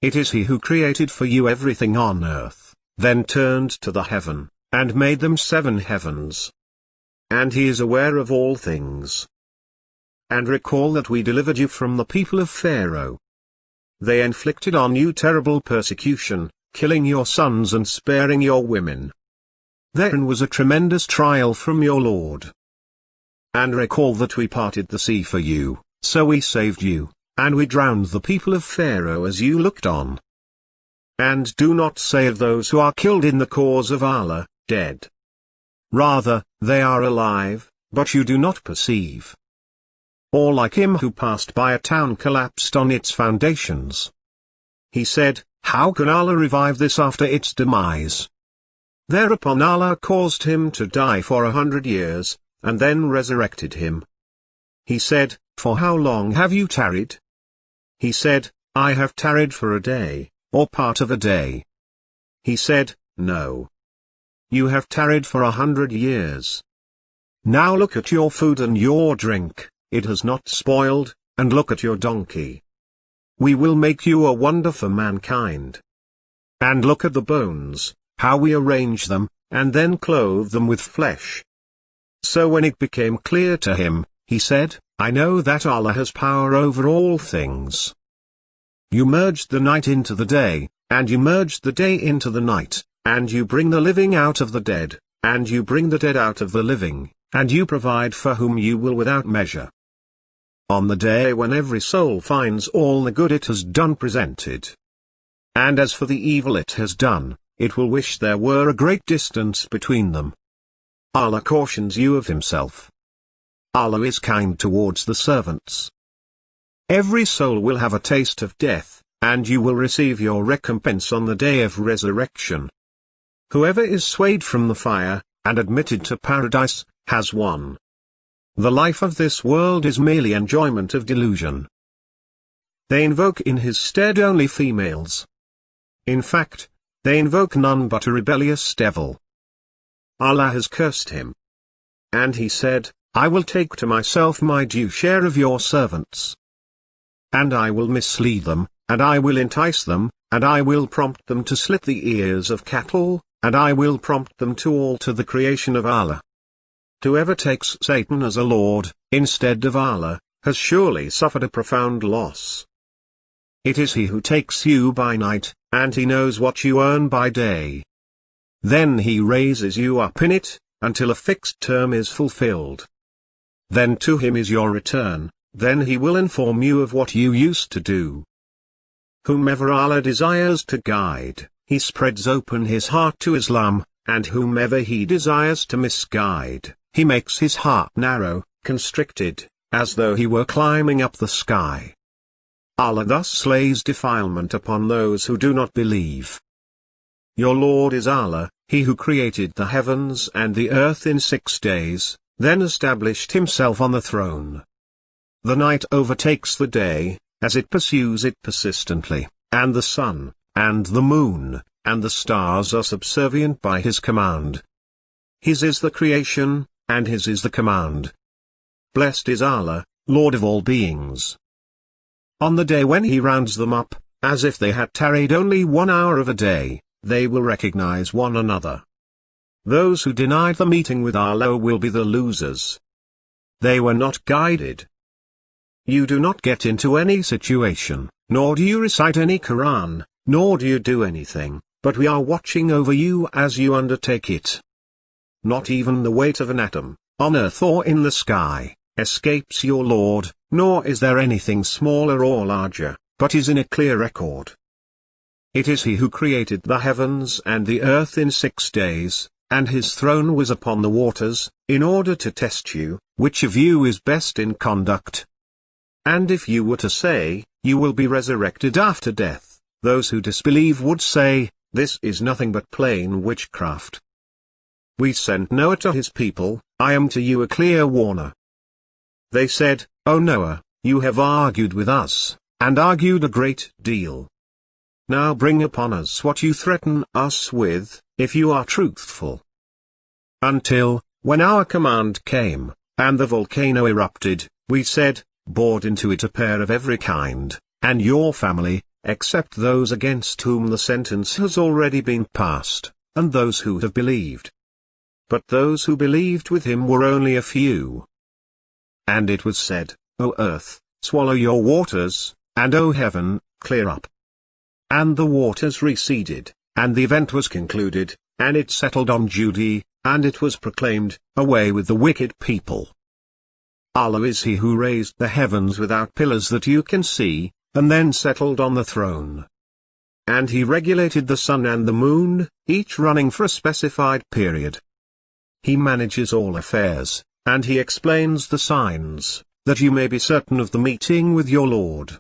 It is He who created for you everything on earth, then turned to the heaven, and made them 7 heavens. And He is aware of all things. And recall that we delivered you from the people of Pharaoh. They inflicted on you terrible persecution, killing your sons and sparing your women. Therein was a tremendous trial from your Lord. And recall that we parted the sea for you, so we saved you, and we drowned the people of Pharaoh as you looked on. And do not say of those who are killed in the cause of Allah, dead. Rather, they are alive, but you do not perceive. Or like him who passed by a town collapsed on its foundations. He said, how can Allah revive this after its demise? Thereupon Allah caused him to die for 100 years, and then resurrected him. He said, for how long have you tarried? He said, I have tarried for a day, or part of a day. He said, no. You have tarried for 100 years. Now look at your food and your drink, it has not spoiled, and look at your donkey. We will make you a wonder for mankind. And look at the bones, how we arrange them, and then clothe them with flesh. So when it became clear to him, he said, I know that Allah has power over all things. You merged the night into the day, and you merged the day into the night, and you bring the living out of the dead, and you bring the dead out of the living, and you provide for whom you will without measure. On the day when every soul finds all the good it has done presented. And as for the evil it has done, it will wish there were a great distance between them. Allah cautions you of Himself. Allah is kind towards the servants. Every soul will have a taste of death, and you will receive your recompense on the day of resurrection. Whoever is swayed from the fire, and admitted to paradise, has won. The life of this world is merely enjoyment of delusion. They invoke in His stead only females. In fact, they invoke none but a rebellious devil. Allah has cursed him. And he said, I will take to myself my due share of your servants. And I will mislead them, and I will entice them, and I will prompt them to slit the ears of cattle, and I will prompt them to alter the creation of Allah. Whoever takes Satan as a lord, instead of Allah, has surely suffered a profound loss. It is He who takes you by night, and He knows what you earn by day. Then He raises you up in it, until a fixed term is fulfilled. Then to Him is your return, then He will inform you of what you used to do. Whomever Allah desires to guide, He spreads open his heart to Islam, and whomever He desires to misguide, He makes his heart narrow, constricted, as though he were climbing up the sky. Allah thus lays defilement upon those who do not believe. Your Lord is Allah, He who created the heavens and the earth in 6 days, then established Himself on the throne. The night overtakes the day, as it pursues it persistently, and the sun, and the moon, and the stars are subservient by His command. His is the creation, and His is the command. Blessed is Allah, Lord of all beings. On the day when He rounds them up, as if they had tarried only 1 hour of a day, they will recognize one another. Those who denied the meeting with Allah will be the losers. They were not guided. You do not get into any situation, nor do you recite any Quran, nor do you do anything, but we are watching over you as you undertake it. Not even the weight of an atom, on earth or in the sky, escapes your Lord, nor is there anything smaller or larger, but is in a clear record. It is He who created the heavens and the earth in 6 days, and His throne was upon the waters, in order to test you, which of you is best in conduct. And if you were to say, you will be resurrected after death, those who disbelieve would say, this is nothing but plain witchcraft. We sent Noah to his people, I am to you a clear warner. They said, O Noah, you have argued with us, and argued a great deal. Now bring upon us what you threaten us with, if you are truthful. Until, when our command came, and the volcano erupted, we said, board into it a pair of every kind, and your family, except those against whom the sentence has already been passed, and those who have believed. But those who believed with him were only a few. And it was said, O earth, swallow your waters, and O heaven, clear up. And the waters receded, and the event was concluded, and it settled on Judea, and it was proclaimed, away with the wicked people. Allah is he who raised the heavens without pillars that you can see, and then settled on the throne. And he regulated the sun and the moon, each running for a specified period. He manages all affairs, and he explains the signs, that you may be certain of the meeting with your Lord.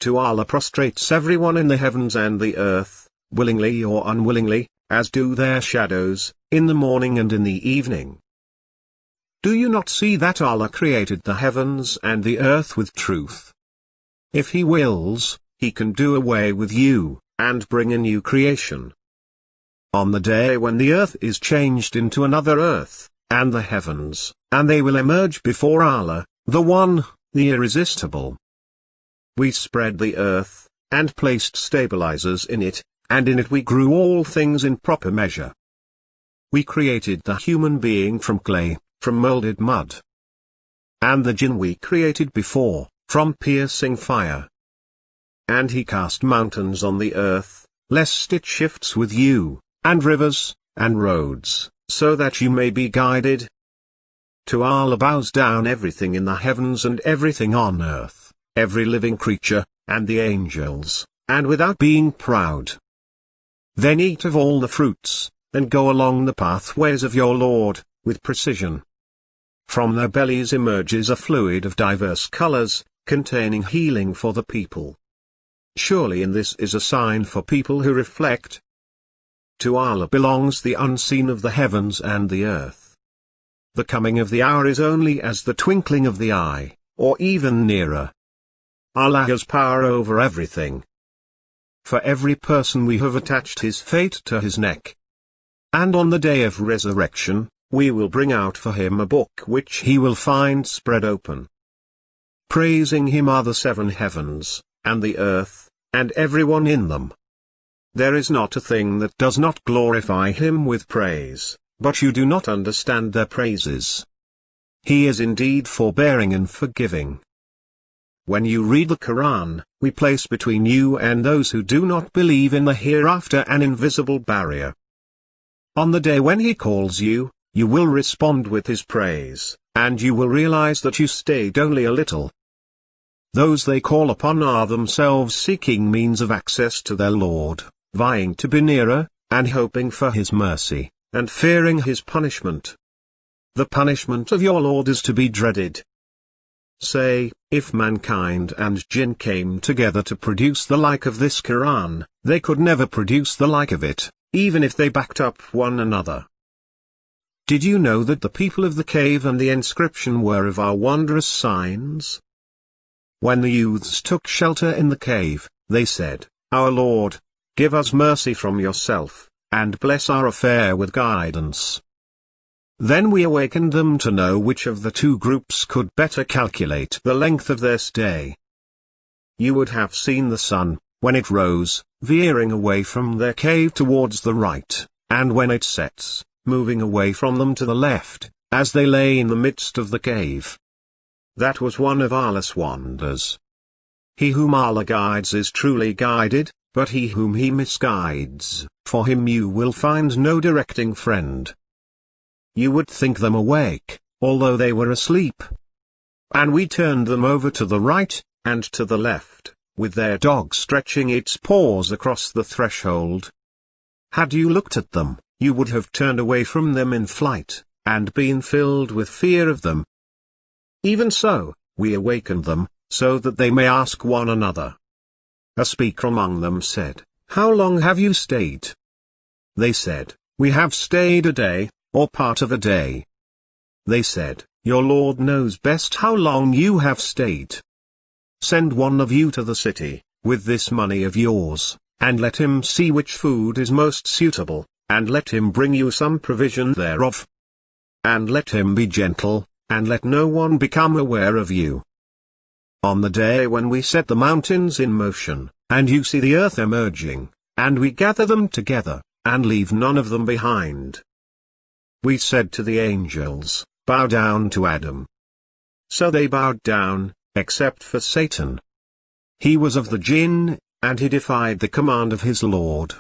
To Allah prostrates everyone in the heavens and the earth, willingly or unwillingly, as do their shadows, in the morning and in the evening. Do you not see that Allah created the heavens and the earth with truth? If He wills, He can do away with you, and bring a new creation. On the day when the earth is changed into another earth, and the heavens, and they will emerge before Allah, the One, the Irresistible. We spread the earth, and placed stabilizers in it, and in it we grew all things in proper measure. We created the human being from clay, from molded mud. And the jinn we created before, from piercing fire. And He cast mountains on the earth, lest it shifts with you, and rivers, and roads, so that you may be guided. To Allah bows down everything in the heavens and everything on earth, every living creature, and the angels, and without being proud. Then eat of all the fruits, and go along the pathways of your Lord, with precision. From their bellies emerges a fluid of diverse colors, containing healing for the people. Surely in this is a sign for people who reflect. To Allah belongs the unseen of the heavens and the earth. The coming of the hour is only as the twinkling of the eye, or even nearer. Allah has power over everything. For every person we have attached his fate to his neck. And on the day of resurrection, we will bring out for him a book which he will find spread open. Praising him are the seven heavens, and the earth, and everyone in them. There is not a thing that does not glorify him with praise, but you do not understand their praises. He is indeed forbearing and forgiving. When you read the Quran, we place between you and those who do not believe in the hereafter an invisible barrier. On the day when He calls you, you will respond with His praise, and you will realize that you stayed only a little. Those they call upon are themselves seeking means of access to their Lord, vying to be nearer, and hoping for His mercy, and fearing His punishment. The punishment of your Lord is to be dreaded. Say, if mankind and jinn came together to produce the like of this Quran, they could never produce the like of it, even if they backed up one another. Did you know that the people of the cave and the inscription were of our wondrous signs? When the youths took shelter in the cave, they said, Our Lord, give us mercy from yourself, and bless our affair with guidance. Then we awakened them to know which of the two groups could better calculate the length of their stay. You would have seen the sun, when it rose, veering away from their cave towards the right, and when it sets, moving away from them to the left, as they lay in the midst of the cave. That was one of Allah's wonders. He whom Allah guides is truly guided, but he whom He misguides, for him you will find no directing friend. You would think them awake, although they were asleep. And we turned them over to the right, and to the left, with their dog stretching its paws across the threshold. Had you looked at them, you would have turned away from them in flight, and been filled with fear of them. Even so, we awakened them, so that they may ask one another. A speaker among them said, How long have you stayed? They said, We have stayed a day, or part of a day. They said, Your Lord knows best how long you have stayed. Send one of you to the city, with this money of yours, and let him see which food is most suitable, and let him bring you some provision thereof. And let him be gentle, and let no one become aware of you. On the day when we set the mountains in motion, and you see the earth emerging, and we gather them together, and leave none of them behind. We said to the angels, bow down to Adam. So they bowed down, except for Satan. He was of the jinn, and he defied the command of his Lord.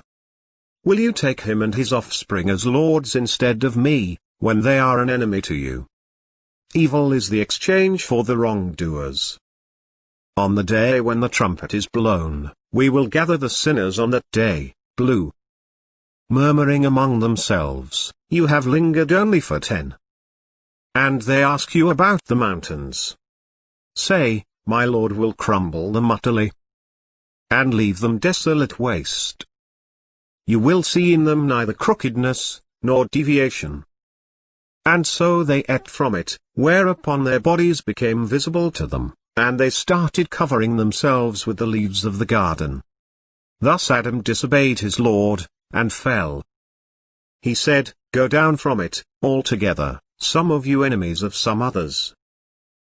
Will you take him and his offspring as lords instead of me, when they are an enemy to you? Evil is the exchange for the wrongdoers. On the day when the trumpet is blown, we will gather the sinners on that day, blue. Murmuring among themselves, you have lingered only for 10. And they ask you about the mountains. Say, my Lord will crumble them utterly, and leave them desolate waste. You will see in them neither crookedness, nor deviation. And so they ate from it, whereupon their bodies became visible to them, and they started covering themselves with the leaves of the garden. Thus Adam disobeyed his Lord, and fell. He said, go down from it, altogether, some of you enemies of some others.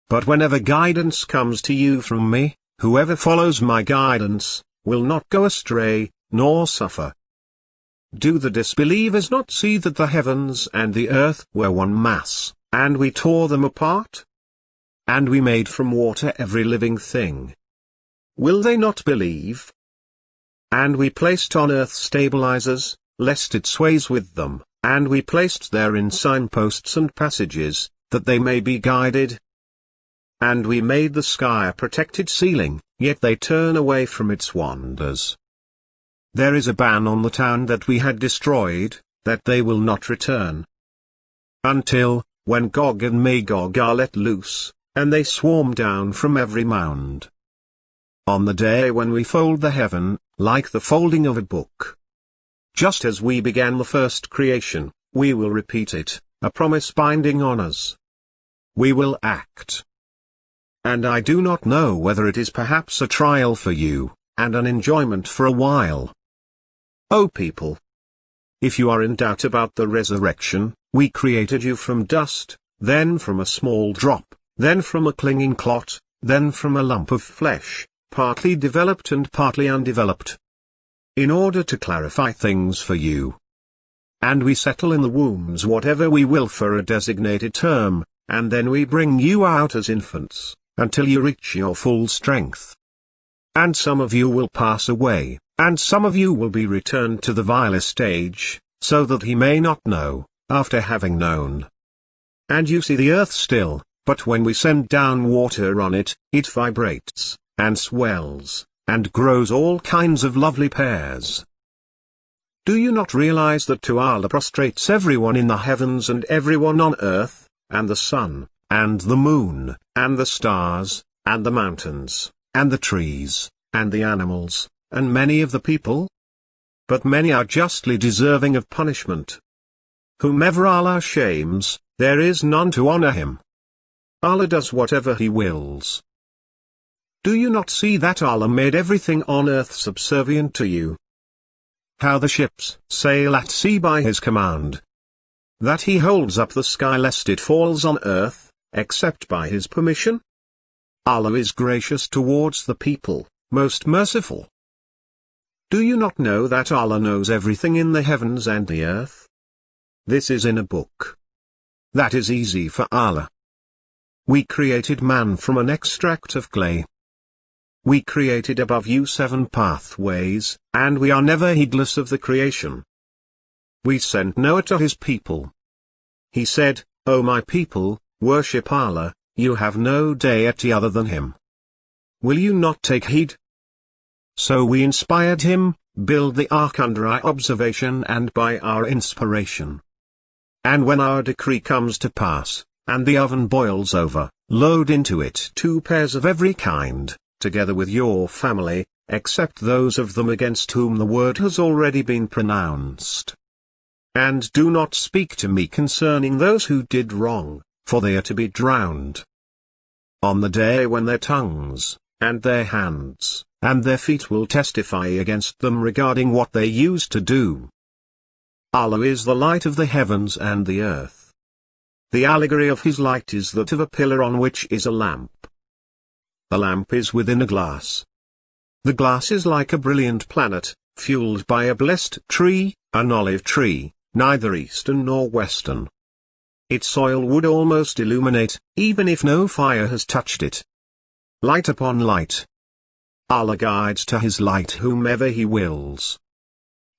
But whenever guidance comes to you from me, whoever follows my guidance, will not go astray, nor suffer. Do the disbelievers not see that the heavens and the earth were one mass, and we tore them apart? And we made from water every living thing. Will they not believe? And we placed on earth stabilizers, lest it sways with them, and we placed therein signposts and passages, that they may be guided. And we made the sky a protected ceiling, yet they turn away from its wonders. There is a ban on the town that we had destroyed, that they will not return. Until, when Gog and Magog are let loose, and they swarm down from every mound. On the day when we fold the heaven, like the folding of a book. Just as we began the first creation, we will repeat it, a promise binding on us. We will act. And I do not know whether it is perhaps a trial for you, and an enjoyment for a while. O people! If you are in doubt about the resurrection, we created you from dust, then from a small drop, then from a clinging clot, then from a lump of flesh, partly developed and partly undeveloped. In order to clarify things for you. And we settle in the wombs whatever we will for a designated term, and then we bring you out as infants, until you reach your full strength. And some of you will pass away, and some of you will be returned to the vilest age, so that he may not know, after having known. And you see the earth still, but when we send down water on it, it vibrates, and swells, and grows all kinds of lovely pears. Do you not realize that to Allah prostrates everyone in the heavens and everyone on earth, and the sun, and the moon, and the stars, and the mountains, and the trees, and the animals, and many of the people? But many are justly deserving of punishment. Whomever Allah shames, there is none to honor him. Allah does whatever he wills. Do you not see that Allah made everything on earth subservient to you? How the ships sail at sea by his command. That he holds up the sky lest it falls on earth, except by his permission? Allah is gracious towards the people, most merciful. Do you not know that Allah knows everything in the heavens and the earth? This is in a book. That is easy for Allah. We created man from an extract of clay. We created above you 7 pathways, and we are never heedless of the creation. We sent Noah to his people. He said, O my people, worship Allah, you have no deity other than him. Will you not take heed? So we inspired him, build the ark under our observation and by our inspiration. And when our decree comes to pass, and the oven boils over, load into it 2 pairs of every kind, together with your family, except those of them against whom the word has already been pronounced. And do not speak to me concerning those who did wrong, for they are to be drowned. On the day when their tongues, and their hands, and their feet will testify against them regarding what they used to do. Allah is the light of the heavens and the earth. The allegory of his light is that of a pillar on which is a lamp. a lamp is within a glass. The glass is like a brilliant planet, fueled by a blessed tree, an olive tree, neither eastern nor western. Its oil would almost illuminate, even if no fire has touched it. Light upon light. Allah guides to His light whomever He wills.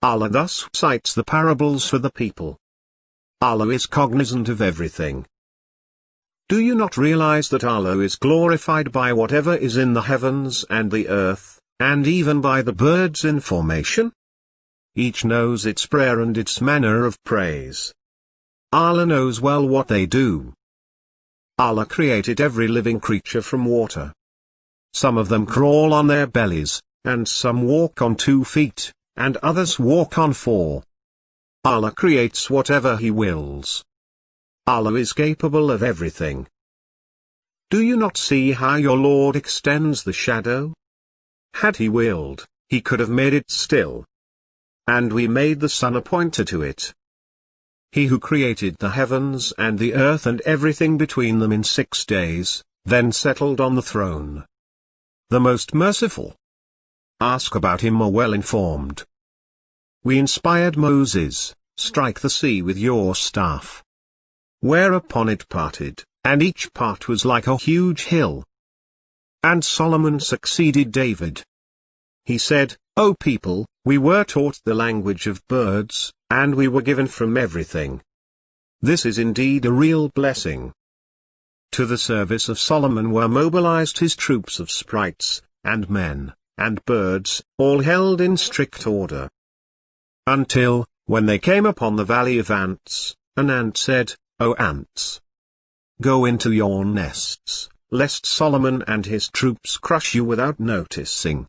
Allah thus cites the parables for the people. Allah is cognizant of everything. Do you not realize that Allah is glorified by whatever is in the heavens and the earth, and even by the birds in formation? Each knows its prayer and its manner of praise. Allah knows well what they do. Allah created every living creature from water. Some of them crawl on their bellies, and some walk on 2 feet, and others walk on 4. Allah creates whatever He wills. Allah is capable of everything. Do you not see how your Lord extends the shadow? Had He willed, He could have made it still. And we made the sun a pointer to it. He who created the heavens and the earth and everything between them in 6 days, then settled on the throne. The most merciful. Ask about Him a well-informed. We inspired Moses, strike the sea with your staff. Whereupon it parted, and each part was like a huge hill. And Solomon succeeded David. He said, O people, we were taught the language of birds, and we were given from everything. This is indeed a real blessing. To the service of Solomon were mobilized his troops of sprites, and men, and birds, all held in strict order. Until, when they came upon the valley of ants, an ant said, O ants! Go into your nests, lest Solomon and his troops crush you without noticing.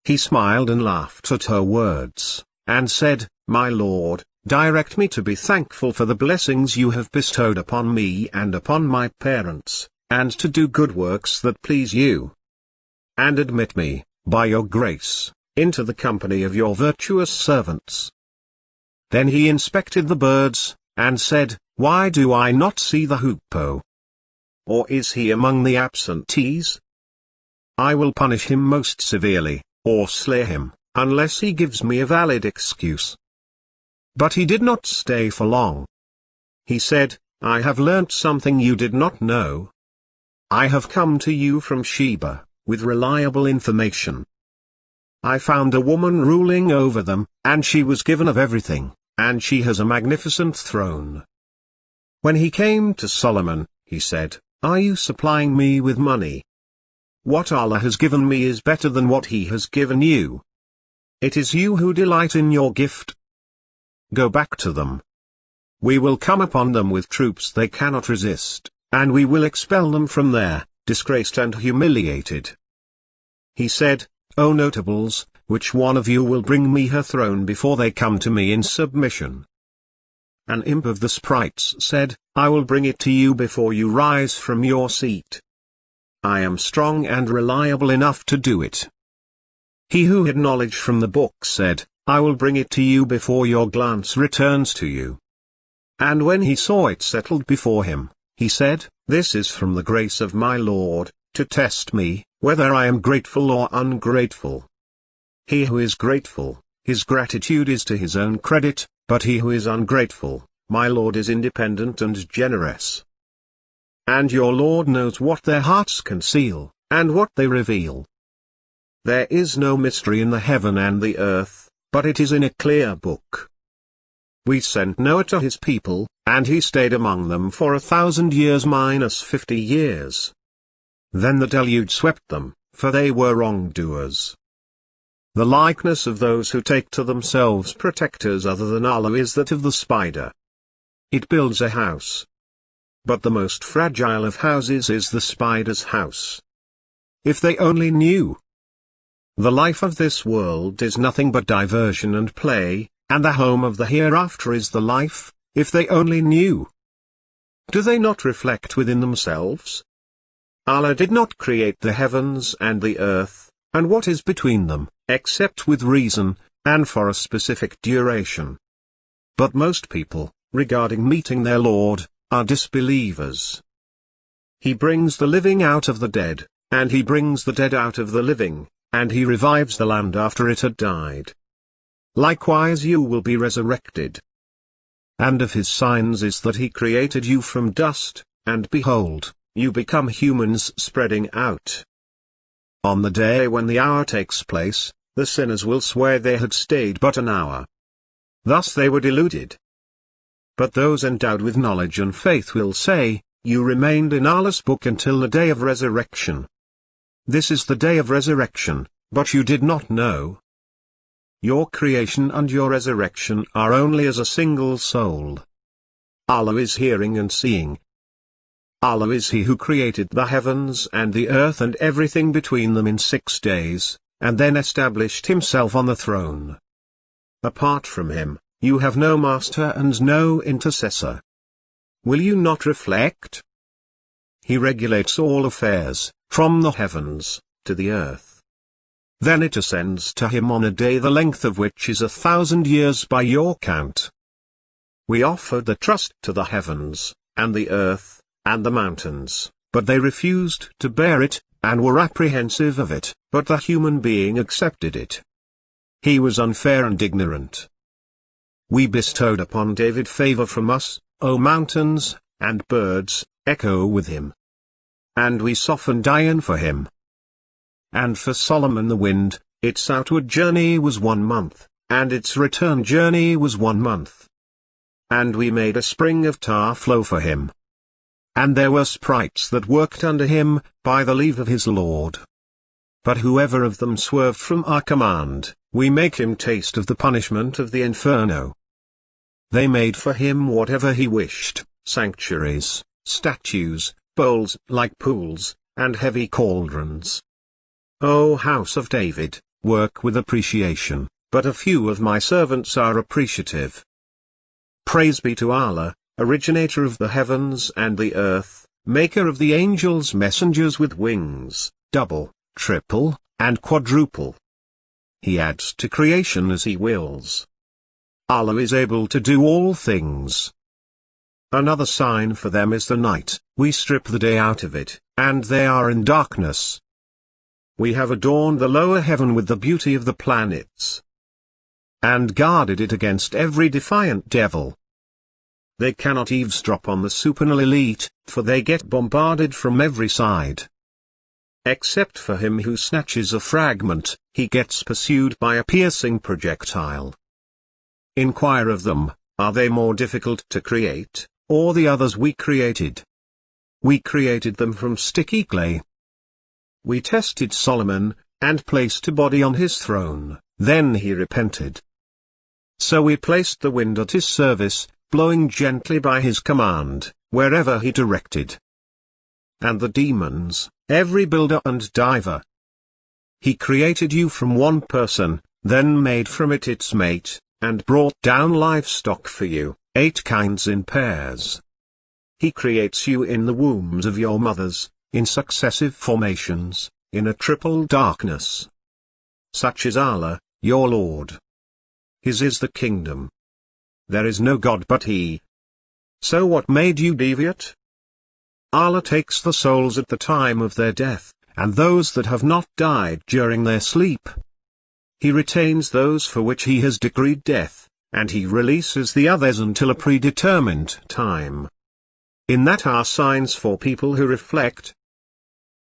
He smiled and laughed at her words, and said, My Lord, direct me to be thankful for the blessings you have bestowed upon me and upon my parents, and to do good works that please you. And admit me, by your grace, into the company of your virtuous servants. Then he inspected the birds, and said, Why do I not see the hoopoe? Or is he among the absentees? I will punish him most severely, or slay him, unless he gives me a valid excuse. But he did not stay for long. He said, I have learnt something you did not know. I have come to you from Sheba, with reliable information. I found a woman ruling over them, and she was given of everything, and she has a magnificent throne. When he came to Solomon, he said, Are you supplying me with money? What Allah has given me is better than what He has given you. It is you who delight in your gift. Go back to them. We will come upon them with troops they cannot resist, and we will expel them from there, disgraced and humiliated. He said, O notables, which one of you will bring me her throne before they come to me in submission? An imp of the sprites said, I will bring it to you before you rise from your seat. I am strong and reliable enough to do it. He who had knowledge from the book said, I will bring it to you before your glance returns to you. And when he saw it settled before him, he said, This is from the grace of my Lord, to test me, whether I am grateful or ungrateful. He who is grateful, his gratitude is to his own credit, but he who is ungrateful, my Lord is independent and generous. And your Lord knows what their hearts conceal, and what they reveal. There is no mystery in the heaven and the earth, but it is in a clear book. We sent Noah to his people, and he stayed among them for 1,000 years minus 50 years. Then the deluge swept them, for they were wrongdoers. The likeness of those who take to themselves protectors other than Allah is that of the spider. It builds a house. But the most fragile of houses is the spider's house. If they only knew. The life of this world is nothing but diversion and play, and the home of the hereafter is the life, if they only knew. Do they not reflect within themselves? Allah did not create the heavens and the earth, and what is between them, except with reason, and for a specific duration. But most people, regarding meeting their Lord, are disbelievers. He brings the living out of the dead, and he brings the dead out of the living, and he revives the land after it had died. Likewise you will be resurrected. And of his signs is that he created you from dust, and behold, you become humans spreading out. On the day when the hour takes place, the sinners will swear they had stayed but an hour. Thus they were deluded. But those endowed with knowledge and faith will say, you remained in Allah's book until the day of resurrection. This is the day of resurrection, but you did not know. Your creation and your resurrection are only as a single soul. Allah is hearing and seeing. Allah is He who created the heavens and the earth and everything between them in 6 days, and then established Himself on the throne. Apart from Him, you have no master and no intercessor. Will you not reflect? He regulates all affairs, from the heavens to the earth. Then it ascends to Him on a day the length of which is 1,000 years by your count. We offered the trust to the heavens, and the earth, and the mountains, but they refused to bear it, and were apprehensive of it, but the human being accepted it. He was unfair and ignorant. We bestowed upon David favor from us, O mountains, and birds, echo with him. And we softened iron for him. And for Solomon the wind, its outward journey was 1 month, and its return journey was 1 month. And we made a spring of tar flow for him. And there were sprites that worked under him, by the leave of his Lord. But whoever of them swerved from our command, we make him taste of the punishment of the inferno. They made for him whatever he wished, sanctuaries, statues, bowls like pools, and heavy cauldrons. O house of David, work with appreciation, but a few of my servants are appreciative. Praise be to Allah, originator of the heavens and the earth, maker of the angels messengers with wings, double, triple, and quadruple. He adds to creation as He wills. Allah is able to do all things. Another sign for them is the night, we strip the day out of it, and they are in darkness. We have adorned the lower heaven with the beauty of the planets, and guarded it against every defiant devil. They cannot eavesdrop on the supernal elite, for they get bombarded from every side. Except for him who snatches a fragment, he gets pursued by a piercing projectile. Inquire of them, are they more difficult to create, or the others we created? We created them from sticky clay. We tested Solomon, and placed a body on his throne, then he repented. So we placed the wind at his service, blowing gently by his command, wherever he directed. And the demons, every builder and diver. He created you from one person, then made from it its mate, and brought down livestock for you, 8 kinds in pairs. He creates you in the wombs of your mothers, in successive formations, in a triple darkness. Such is Allah, your Lord. His is the kingdom. There is no God but He. So what made you deviate? Allah takes the souls at the time of their death, and those that have not died during their sleep. He retains those for which He has decreed death, and He releases the others until a predetermined time. In that are signs for people who reflect.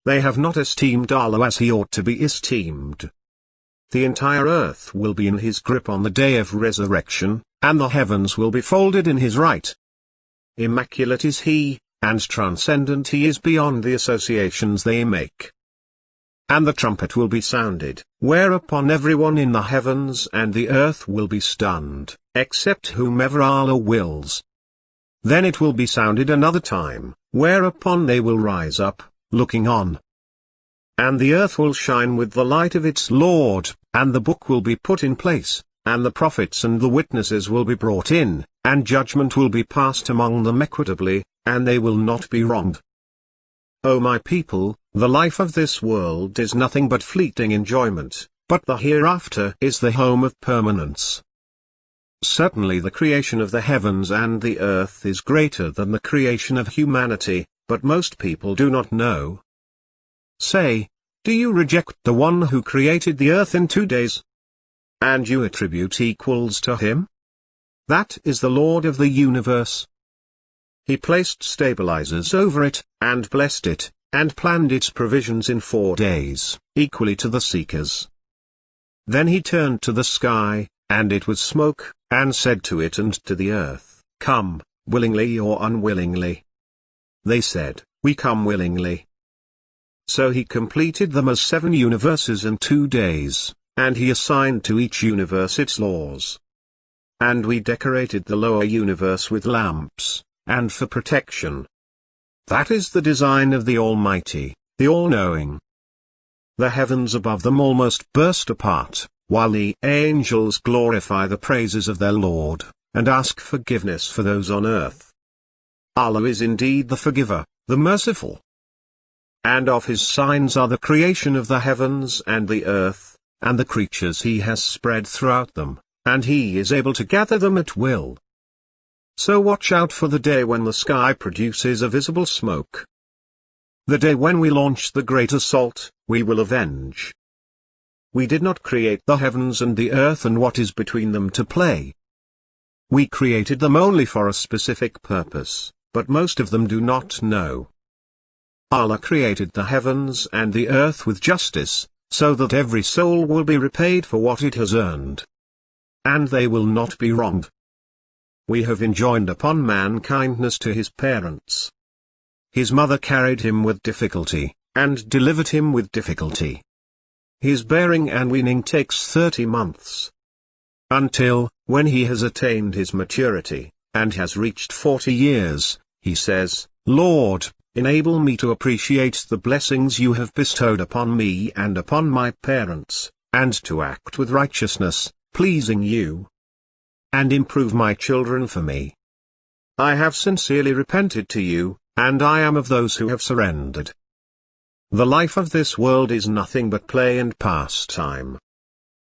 They have not esteemed Allah as He ought to be esteemed. The entire earth will be in His grip on the day of resurrection, and the heavens will be folded in His right. Immaculate is He, and transcendent He is beyond the associations they make. And the trumpet will be sounded, whereupon everyone in the heavens and the earth will be stunned, except whomever Allah wills. Then it will be sounded another time, whereupon they will rise up, looking on. And the earth will shine with the light of its Lord, and the book will be put in place, and the prophets and the witnesses will be brought in, and judgment will be passed among them equitably, and they will not be wronged. O my people, the life of this world is nothing but fleeting enjoyment, but the hereafter is the home of permanence. Certainly the creation of the heavens and the earth is greater than the creation of humanity, but most people do not know. Say, do you reject the one who created the earth in 2 days? And you attribute equals to him? That is the Lord of the universe. He placed stabilizers over it, and blessed it, and planned its provisions in 4 days, equally to the seekers. Then he turned to the sky, and it was smoke, and said to it and to the earth, Come, willingly or unwillingly. They said, We come willingly. So he completed them as 7 universes in 2 days, and he assigned to each universe its laws. And we decorated the lower universe with lamps, and for protection. That is the design of the Almighty, the All-Knowing. The heavens above them almost burst apart, while the angels glorify the praises of their Lord, and ask forgiveness for those on earth. Allah is indeed the Forgiver, the Merciful. And of his signs are the creation of the heavens and the earth, and the creatures he has spread throughout them, and he is able to gather them at will. So watch out for the day when the sky produces a visible smoke. The day when we launch the great assault, we will avenge. We did not create the heavens and the earth and what is between them to play. We created them only for a specific purpose, but most of them do not know. Allah created the heavens and the earth with justice, so that every soul will be repaid for what it has earned. And they will not be wronged. We have enjoined upon man kindness to his parents. His mother carried him with difficulty, and delivered him with difficulty. His bearing and weaning takes 30 months. Until, when he has attained his maturity, and has reached 40 years, he says, Lord, enable me to appreciate the blessings you have bestowed upon me and upon my parents, and to act with righteousness, pleasing you. And improve my children for me. I have sincerely repented to you, and I am of those who have surrendered. The life of this world is nothing but play and pastime.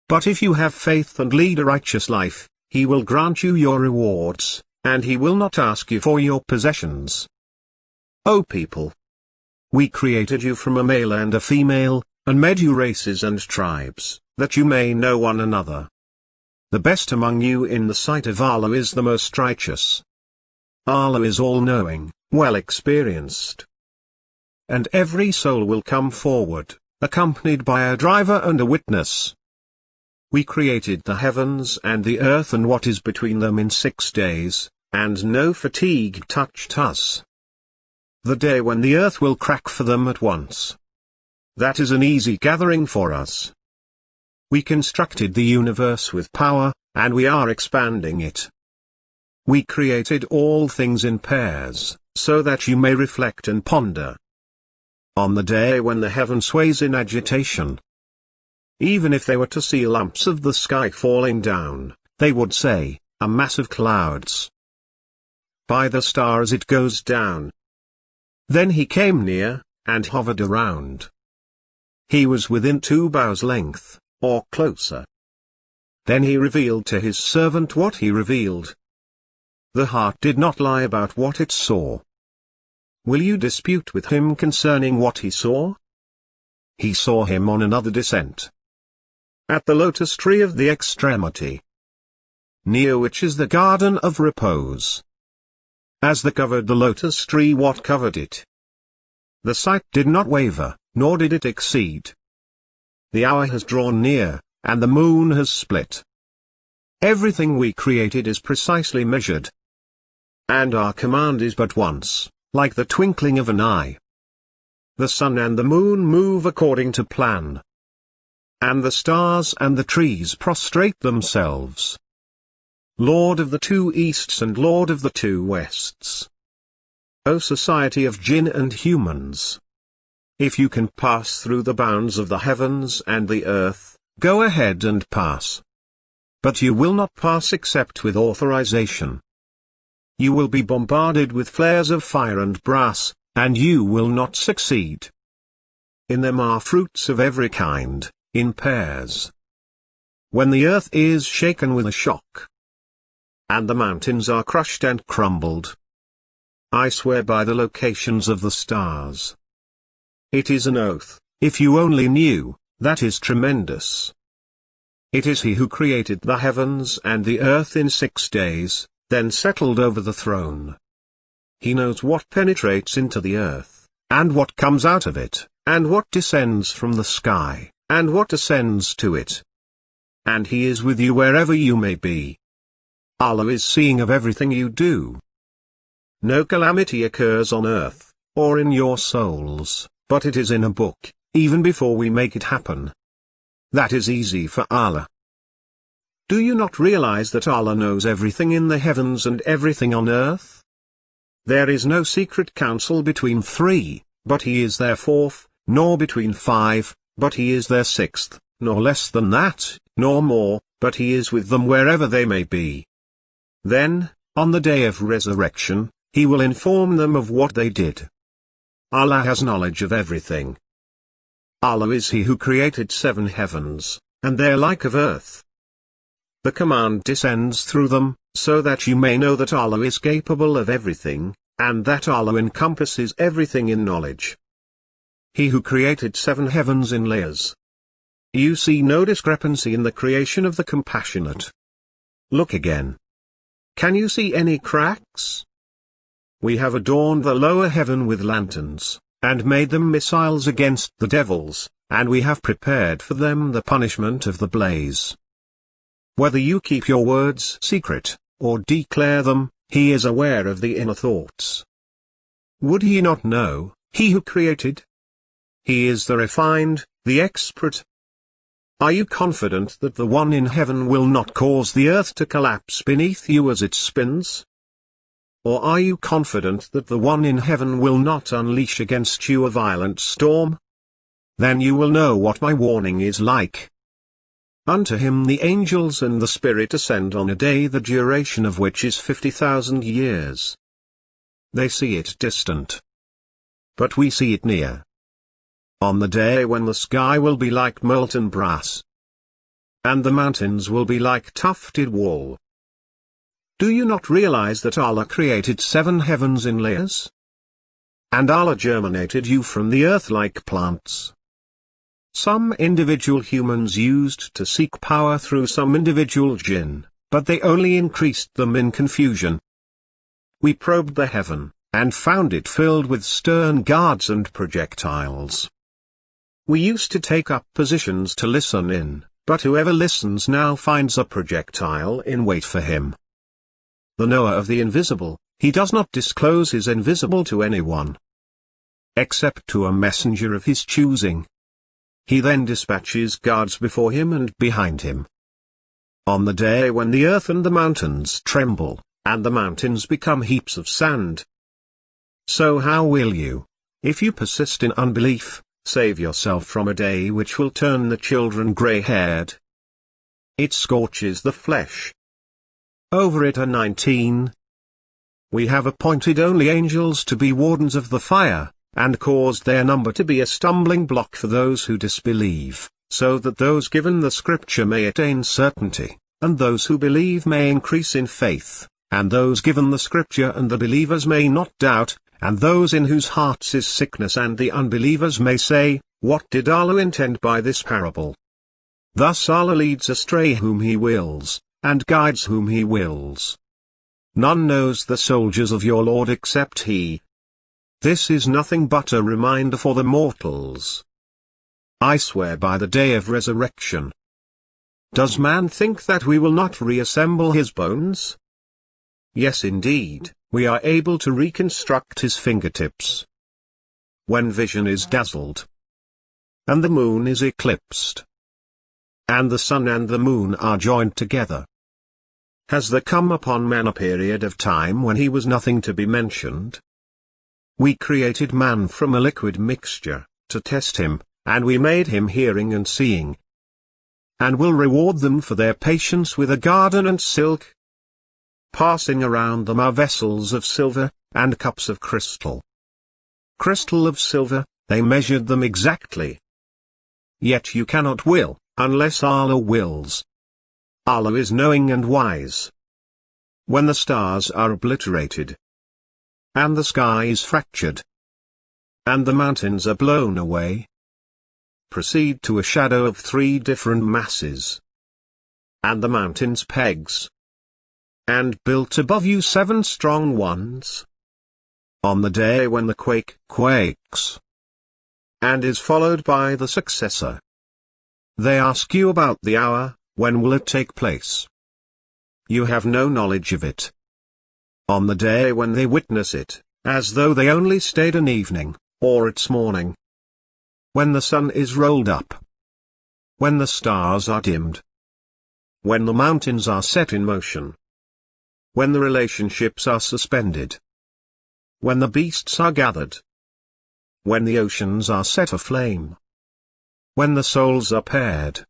But if you have faith and lead a righteous life, he will grant you your rewards, and he will not ask you for your possessions. O people! We created you from a male and a female, and made you races and tribes, that you may know one another. The best among you in the sight of Allah is the most righteous. Allah is all-knowing, well experienced. And every soul will come forward, accompanied by a driver and a witness. We created the heavens and the earth and what is between them in 6 days, and no fatigue touched us. The day when the earth will crack for them at once. That is an easy gathering for us. We constructed the universe with power, and we are expanding it. We created all things in pairs, so that you may reflect and ponder. On the day when the heaven sways in agitation, even if they were to see lumps of the sky falling down, they would say, a mass of clouds. By the stars it goes down. Then he came near, and hovered around. He was within 2 bows length, or closer. Then he revealed to his servant what he revealed. The heart did not lie about what it saw. Will you dispute with him concerning what he saw? He saw him on another descent. At the lotus tree of the extremity, near which is the garden of repose. As the covered the lotus tree, what covered it? The sight did not waver, nor did it exceed. The hour has drawn near, and the moon has split. Everything we created is precisely measured. And our command is but once, like the twinkling of an eye. The sun and the moon move according to plan. And the stars and the trees prostrate themselves. Lord of the 2 easts and Lord of the 2 wests. O society of jinn and humans! If you can pass through the bounds of the heavens and the earth, go ahead and pass. But you will not pass except with authorization. You will be bombarded with flares of fire and brass, and you will not succeed. In them are fruits of every kind, in pairs. When the earth is shaken with a shock, and the mountains are crushed and crumbled, I swear by the locations of the stars. It is an oath, If you only knew, that is tremendous. It is He who created the heavens and the earth in 6 days, then settled over the throne. He knows what penetrates into the earth, and what comes out of it, and what descends from the sky, and what ascends to it. And He is with you wherever you may be. Allah is seeing of everything you do. No calamity occurs on earth, or in your souls, but it is in a book, even before we make it happen. That is easy for Allah. Do you not realize that Allah knows everything in the heavens and everything on earth? There is no secret counsel between 3, but He is their 4th, nor between 5, but He is their 6th, nor less than that, nor more, but He is with them wherever they may be. Then, on the day of resurrection, He will inform them of what they did. Allah has knowledge of everything. Allah is He who created 7 heavens, and their like of earth. The command descends through them, so that you may know that Allah is capable of everything, and that Allah encompasses everything in knowledge. He who created 7 heavens in layers. You see no discrepancy in the creation of the Compassionate. Look again. Can you see any cracks? We have adorned the lower heaven with lanterns, and made them missiles against the devils, and we have prepared for them the punishment of the blaze. Whether you keep your words secret, or declare them, He is aware of the inner thoughts. Would He not know, He who created? He is the refined, the expert. Are you confident that the one in heaven will not cause the earth to collapse beneath you as it spins? Or are you confident that the one in heaven will not unleash against you a violent storm? Then you will know what my warning is like. Unto Him the angels and the Spirit ascend on a day the duration of which is 50,000 years. They see it distant. But we see it near. On the day when the sky will be like molten brass, and the mountains will be like tufted wool. Do you not realize that Allah created 7 heavens in layers? And Allah germinated you from the earth like plants. Some individual humans used to seek power through some individual jinn, but they only increased them in confusion. We probed the heaven, and found it filled with stern guards and projectiles. We used to take up positions to listen in, but whoever listens now finds a projectile in wait for him. The knower of the invisible, He does not disclose His invisible to anyone, except to a messenger of His choosing. He then dispatches guards before Him and behind Him. On the day when the earth and the mountains tremble, and the mountains become heaps of sand. So how will you, if you persist in unbelief, save yourself from a day which will turn the children grey-haired? It scorches the flesh. Over it are 19. We have appointed only angels to be wardens of the fire, and caused their number to be a stumbling block for those who disbelieve, so that those given the scripture may attain certainty, and those who believe may increase in faith, and those given the scripture and the believers may not doubt, and those in whose hearts is sickness and the unbelievers may say, What did Allah intend by this parable? Thus Allah leads astray whom He wills, and guides whom He wills. None knows the soldiers of your Lord except He. This is nothing but a reminder for the mortals. I swear by the day of resurrection. Does man think that we will not reassemble his bones? Yes, indeed, we are able to reconstruct his fingertips. When vision is dazzled, and the moon is eclipsed, and the sun and the moon are joined together. Has there come upon man a period of time when he was nothing to be mentioned? We created man from a liquid mixture, to test him, and we made him hearing and seeing. And will reward them for their patience with a garden and silk. Passing around them are vessels of silver, and cups of crystal. Crystal of silver, they measured them exactly. Yet you cannot will, unless Allah wills. Allah is knowing and wise. When the stars are obliterated, and the sky is fractured, and the mountains are blown away, proceed to a shadow of 3 different masses, and the mountain's pegs, and built above you 7 strong ones. On the day when the quake quakes, and is followed by the successor, they ask you about the hour, when will it take place? You have no knowledge of it. On the day when they witness it, as though they only stayed an evening, or its morning. When the sun is rolled up. When the stars are dimmed. When the mountains are set in motion. When the relationships are suspended. When the beasts are gathered. When the oceans are set aflame. When the souls are paired.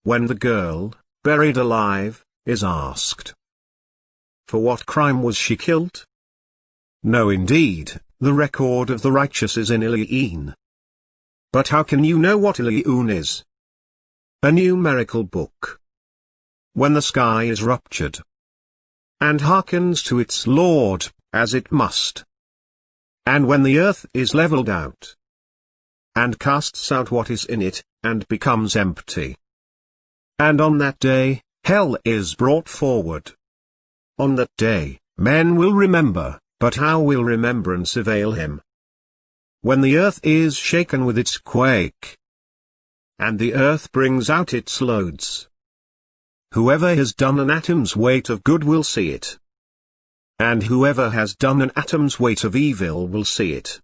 When the girl, buried alive, is asked, for what crime was she killed? No, indeed, the record of the righteous is in Ilion. But how can you know what Ilion is? A numerical book. When the sky is ruptured, and hearkens to its Lord, as it must. And when the earth is leveled out, and casts out what is in it, and becomes empty. And on that day, hell is brought forward. On that day, men will remember, but how will remembrance avail him? When the earth is shaken with its quake, and the earth brings out its loads. Whoever has done an atom's weight of good will see it. And whoever has done an atom's weight of evil will see it.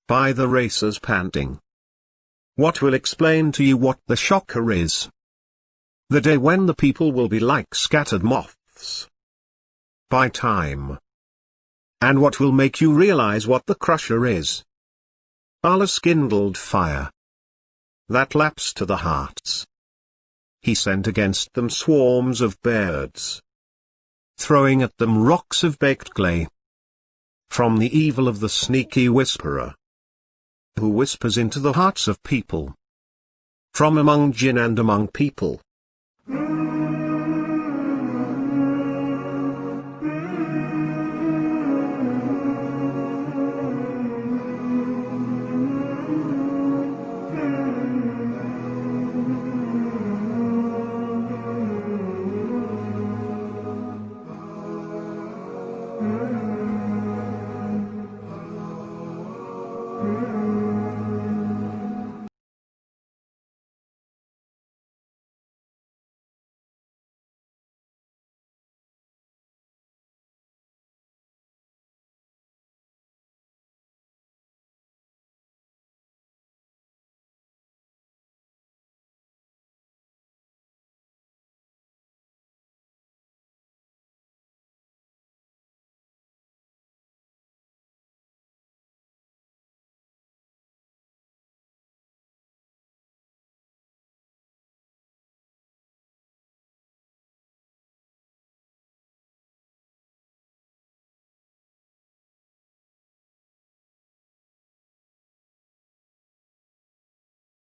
By the racers panting. What will explain to you what the shocker is? The day when the people will be like scattered moths. By time. And what will make you realize what the crusher is? Allah's kindled fire, that laps to the hearts. He sent against them swarms of birds, throwing at them rocks of baked clay. From the evil of the sneaky whisperer, who whispers into the hearts of people. From among jinn and among people,